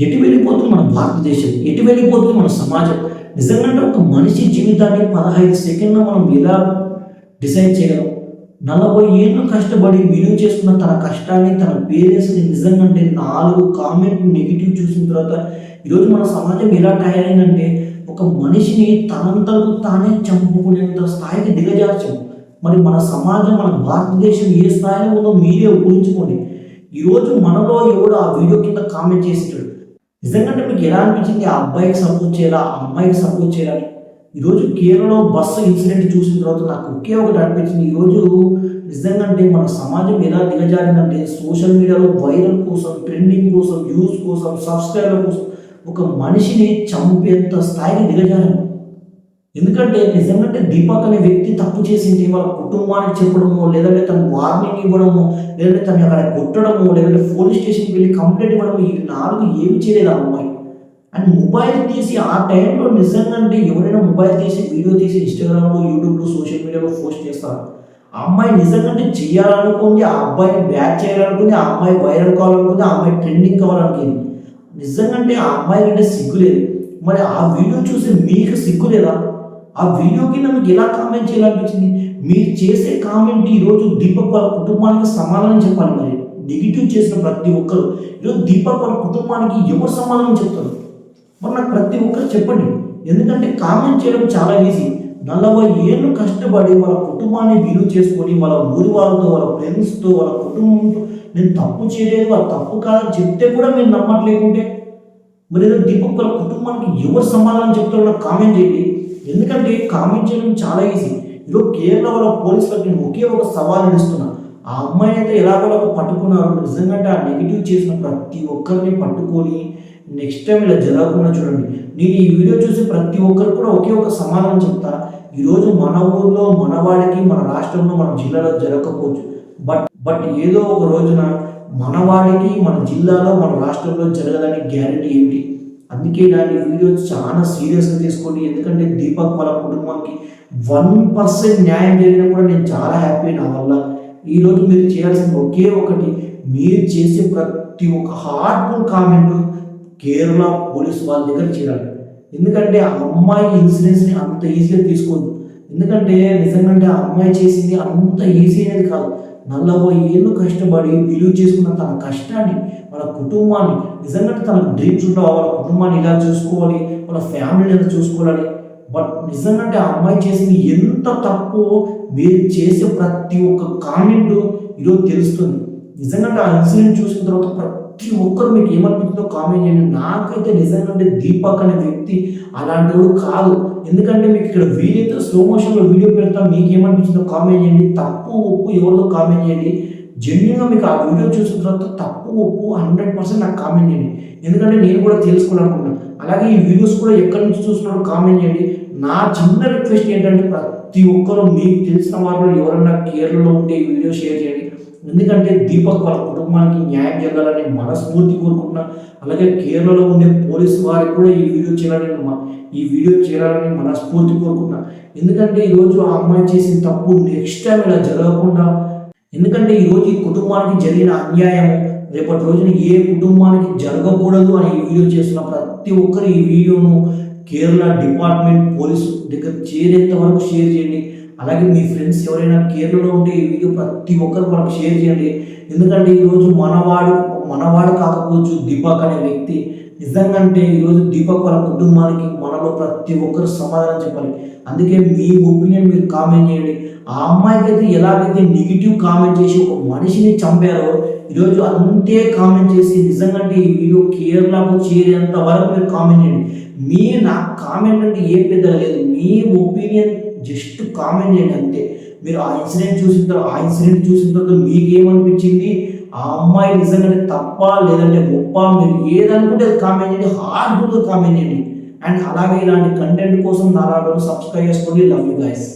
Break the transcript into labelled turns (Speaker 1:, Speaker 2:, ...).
Speaker 1: ఎటు వెళ్ళిపోతుంది మన భారతదేశం, ఎటు వెళ్ళిపోతుంది మన సమాజం? నిజంగా ఒక మనిషి జీవితాన్ని 15 సెకండ్లో మనం ఎలా డిసైడ్ చేయగలం? 40 ఏళ్ళు కష్టపడి వీడియో చేసుకున్న తన కష్టాన్ని, తన పేరెంట్స్ని నిజంగా 4 కామెంట్ నెగిటివ్ చూసిన తర్వాత ఈరోజు మన సమాజం ఎలా తయారైందంటే ఒక మనిషిని తనంతకు తానే చంపుకునేంత స్థాయికి దిగజార్చాం. మరి మన సమాజం, మన భారతదేశం ఏ స్థాయిలో ఉందో మీరే ఊహించుకోండి. ఈరోజు మనలో ఎవడు ఆ వీడియో కింద కామెంట్ చేసేటాడు? నిజంగా మీకు ఎలా అనిపించింది? ఆ అబ్బాయికి సపోర్ట్ చేయాలా, ఆ అమ్మాయికి సపోర్ట్ చేయాలని? ఈరోజు కేరళలో బస్సు ఇన్సిడెంట్ చూసిన తర్వాత నాకు ఒకే ఒకటి అనిపించింది. ఈరోజు నిజంగా మన సమాజం ఎలా దిగజారిందంటే సోషల్ మీడియాలో వైరల్ కోసం, ట్రెండింగ్ కోసం, వ్యూస్ కోసం, సబ్స్క్రైబర్ కోసం ఒక మనిషిని చంపేంత స్థాయికి దిగజారారు. ఎందుకంటే నిజంగా దీపక్ అనే వ్యక్తి తప్పు చేసింది వాళ్ళ కుటుంబానికి చెప్పడము, లేదంటే తను వార్నింగ్ ఇవ్వడము, లేదంటే తను అక్కడ కొట్టడము, లేదంటే పోలీస్ స్టేషన్కి వెళ్ళి కంప్లైంట్ ఇవ్వడము, ఈ 4 ఏమి చేయలేదు ఆ అమ్మాయి. అండ్ మొబైల్ తీసి ఆ టైంలో నిజంగా ఎవరైనా మొబైల్ తీసి వీడియో తీసి ఇన్స్టాగ్రామ్లో, యూట్యూబ్లో, సోషల్ మీడియాలో పోస్ట్ చేస్తారు. ఆ అమ్మాయి నిజంగా చేయాలనుకుంది, ఆ అబ్బాయిని బ్యాక్ చేయాలనుకుంది, ఆ అమ్మాయి వైరల్ కావాలనుకుంది, ఆ అమ్మాయి ట్రెండింగ్ కావాలనుకుంది. నిజంగా ఆ అమ్మాయి కంటే సిగ్గులేదు. మరి ఆ వీడియో చూసి మీకు సిగ్గులేదా? ఆ వీడియోకి మీకు ఎలా కామెంట్ చేయాలనిపించింది? మీరు చేసే కామెంట్ ఈరోజు దీపక్ వాళ్ళ కుటుంబానికి సమాధానం చెప్పాలి. మరి నెగిటివ్ చేసిన ప్రతి ఒక్కరు ఈరోజు దీపక్ వాళ్ళ కుటుంబానికి ఎవరు సమాధానం చెప్తారు? మరి నాకు ప్రతి ఒక్కరు చెప్పండి. ఎందుకంటే కామెంట్ చేయడం చాలా ఈజీ. 40 ఏళ్ళు కష్టపడి వాళ్ళ కుటుంబాన్ని విలువ చేసుకొని వాళ్ళ ఊరి వాళ్ళతో, వాళ్ళ ఫ్రెండ్స్తో, వాళ్ళ కుటుంబంతో నేను తప్పు చేయలేదు, వాళ్ళ తప్పు కాదని చెప్తే కూడా మీరు నమ్మట్లేకుంటే మరి ఏదో దీపక్ వాళ్ళ కుటుంబానికి ఎవరు సమాధానం చెప్తారో నాకు కామెంట్ చేయండి. ఎందుకంటే కామెంట్ చేయడం చాలా ఈజీ. ఈరోజు కేరళ వాళ్ళ పోలీసులకు నేను ఒకే ఒక సవాల్ ఇస్తున్నా. ఆ అమ్మాయిని అయితే ఎలాగో పట్టుకున్నారు. నిజంగా ఆ నెగిటివ్ చేసిన ప్రతి ఒక్కరిని పట్టుకొని నెక్స్ట్ టైం ఇలా జరగకుండా చూడండి. నేను ఈ వీడియో చూసి ప్రతి ఒక్కరు కూడా ఒకే ఒక సమాధానం చెప్తా. ఈరోజు మన ఊర్లో, మన వాడికి, మన రాష్ట్రంలో, మన జిల్లాలో జరగకపోవచ్చు. బట్ ఏదో ఒక రోజున మన వాడికి, మన జిల్లాలో, మన రాష్ట్రంలో జరగదని గ్యారెంటీ ఏమిటి? అందుకే ఇలాంటి వీడియోస్ చాలా సీరియస్గా తీసుకోండి. ఎందుకంటే దీపక్ వాళ్ళ కుటుంబానికి 1% న్యాయం జరిగినా కూడా నేను చాలా హ్యాపీ. నా వల్ల ఈరోజు మీరు చేయాల్సింది ఒకే ఒకటి, మీరు చేసే ప్రతి ఒక్క హార్ట్ఫుల్ కామెంట్ కేరళ పోలీస్ వాళ్ళ దగ్గర చేయాలి. ఎందుకంటే ఆ అమ్మాయి ఇన్సిడెంట్స్ని అంత ఈజీగా తీసుకోవద్దు. ఎందుకంటే నిజంగా ఆ అమ్మాయి చేసింది అంత ఈజీ అనేది కాదు. 40 ఏళ్ళు కష్టపడి విలువ చేసుకున్న తన కష్టాన్ని, వాళ్ళ కుటుంబాన్ని, నిజంగా తనకు డ్రీమ్స్ ఉంటావు, వాళ్ళ కుటుంబాన్ని ఇలా చూసుకోవాలి, వాళ్ళ ఫ్యామిలీని ఎలా చూసుకోవాలని. బట్ నిజంగా ఆ అమ్మాయి చేసింది ఎంత తప్పు మీరు చేసే ప్రతి ఒక్క కామెంట్ ఈరోజు తెలుస్తుంది. నిజంగా ఆ ఇన్సిడెంట్ చూసిన తర్వాత ప్రతి ఒక్కరు మీకు ఏమనిపించిందో కామెంట్ చేయండి. నాకైతే నిజంగా దీపక్ అనే వ్యక్తి అలాంటి కాదు. ఎందుకంటే మీకు ఇక్కడ వీడియో స్లో మోషన్లో వీడియో పెడతా, మీకు ఏమనిపించిందో కామెంట్ చేయండి. తప్పు ఒప్పు ఎవరితో కామెంట్ చేయండి. జెన్యున్గా మీకు ఆ వీడియో చూసిన తర్వాత తప్పు ఒప్పు 100% నాకు కామెంట్ చేయండి. ఎందుకంటే నేను కూడా తెలుసుకోవాలనుకున్నాను. అలాగే ఈ వీడియోస్ కూడా ఎక్కడి నుంచి చూస్తున్నారో కామెంట్ చేయండి. నా చిన్న రిక్వెస్ట్ ఏంటంటే ప్రతి ఒక్కరు మీకు తెలిసిన వాళ్ళు ఎవరన్నా కేరళలో ఉంటే ఈ వీడియో షేర్ చేయండి. ఎందుకంటే దీపక్ వాళ్ళ కుటుంబానికి న్యాయం జరగాలని మనస్ఫూర్తి కోరుకుంటున్నా. అలాగే కేరళలో ఉండే పోలీసు వారికి కూడా ఈ వీడియో చేయాలని మనస్ఫూర్తి కోరుకుంటున్నా. ఎందుకంటే ఈరోజు ఆ అమ్మాయి చేసిన తప్పు నెక్స్ట్ టైం ఇలా జరగకుండా, ఎందుకంటే ఈరోజు ఈ కుటుంబానికి జరిగిన అన్యాయం రేపటి రోజున ఏ కుటుంబానికి జరగకూడదు అని ఈ వీడియో చేస్తున్న ప్రతి ఒక్కరు ఈ వీడియోను కేరళ డిపార్ట్మెంట్ పోలీసు దగ్గర చేరేంత వరకు షేర్ చేయండి. అలాగే మీ ఫ్రెండ్స్ ఎవరైనా కేరళలో ఉంటే ఈ వీడియో ప్రతి ఒక్కరు వాళ్ళకి షేర్ చేయండి. ఎందుకంటే ఈరోజు మనవాడు కాకపోవచ్చు దీపక్ అనే వ్యక్తి. నిజంగా ఈరోజు దీపక్ వాళ్ళ కుటుంబానికి మనలో ప్రతి ఒక్కరు సమాధానం చెప్పాలి. అందుకే మీ ఒపీనియన్ మీరు కామెంట్ చేయండి. ఆ అమ్మాయికి అయితే ఎలాగైతే నెగిటివ్ కామెంట్ చేసి ఒక మనిషిని చంపారో ఈరోజు అంతే కామెంట్ చేసి నిజంగా ఈ వీడియో కేరళకు చేరేంత వరకు మీరు కామెంట్ చేయండి. నా కామెంట్ అంటే ఏం పెద్దగా లేదు, మీ ఒపీనియన్ జస్ట్ కామెంట్ చేయండి అంతే. మీరు ఆ ఇన్సిడెంట్ చూసిన తర్వాత మీకు ఏమనిపించింది? ఆ అమ్మాయి నిజంగా తప్ప లేదంటే గొప్ప, మీరు ఏదనుకుంటే అది కామెంట్ చేయండి, హార్డ్గా కామెంట్ చేయండి. అండ్ అలాగే ఇలాంటి కంటెంట్ కోసం నా సబ్స్క్రైబ్ చేసుకోండి. Love you guys.